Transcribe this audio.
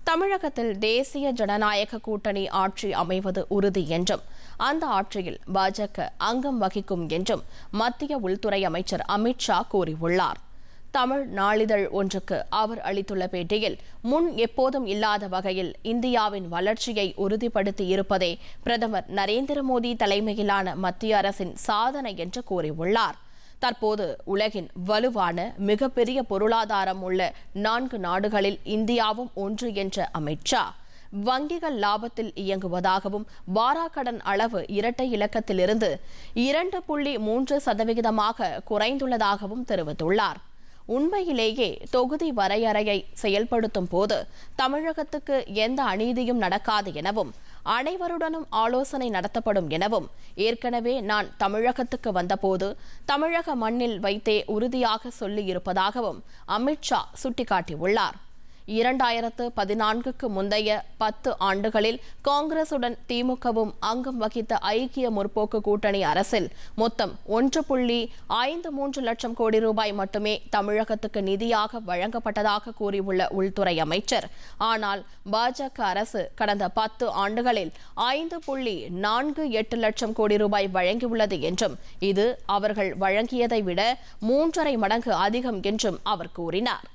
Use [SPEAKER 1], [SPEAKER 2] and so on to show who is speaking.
[SPEAKER 1] தமிழகத்தில் தேசிய ஜனநாயக கூட்டணி ஆட்சி அமைவது உறுதி என்றும் அந்த ஆட்சியில் பாஜக அங்கம் வகிக்கும் என்றும் மத்திய உள்துறை அமைச்சர் அமித் ஷா கூறியுள்ளார். தமிழ் நாளிதழ் ஒன்றுக்கு அவர் அளித்துள்ள பேட்டியில் முன் எப்போதும் இல்லாத வகையில் இந்தியாவின் வளர்ச்சியை உறுதிப்படுத்தி இருப்பதே பிரதமர் நரேந்திர மோடி தலைமையிலான மத்திய அரசின் சாதனை என்று கூறியுள்ளார். தற்போது உலகின் வலுவான மிகப்பெரிய பொருளாதாரம் உள்ள 4 நாடுகளில் இந்தியாவும் ஒன்று என்ற அமித் ஷா, வங்கிகள் லாபத்தில் இயங்குவதாகவும் வாராக்கடன் அளவு இரட்டை இலக்கத்திலிருந்து 2.3% குறைந்துள்ளதாகவும் தெரிவித்துள்ளார். உண்மையிலேயே தொகுதி வரையறையை செயல்படுத்தும் போது தமிழகத்துக்கு எந்த அநீதியும் நடக்காது எனவும் அனைவருடனும் ஆலோசனை நடத்தப்படும் எனவும் ஏற்கனவே நான் தமிழகத்துக்கு வந்தபோது தமிழக மண்ணில் வைத்தே உறுதியாக சொல்லியிருப்பதாகவும் அமித் ஷா சுட்டிக்காட்டியுள்ளார். 2014க்கு முந்தைய 10 ஆண்டுகளில் காங்கிரசுடன் திமுகவும் அங்கம் வகித்த ஐக்கிய முற்போக்கு கூட்டணி அரசில் மொத்தம் 1.53 லட்சம் கோடி ரூபாய் மட்டுமே தமிழகத்துக்கு நிதியாக வழங்கப்பட்டதாக கூறியுள்ள உள்துறை அமைச்சர், ஆனால் பாஜக அரசு கடந்த 10 ஆண்டுகளில் 5.48 லட்சம் கோடி ரூபாய் வழங்கியுள்ளது என்றும் இது அவர்கள் வழங்கியதை விட 3.5 மடங்கு அதிகம் என்றும் அவர் கூறினார்.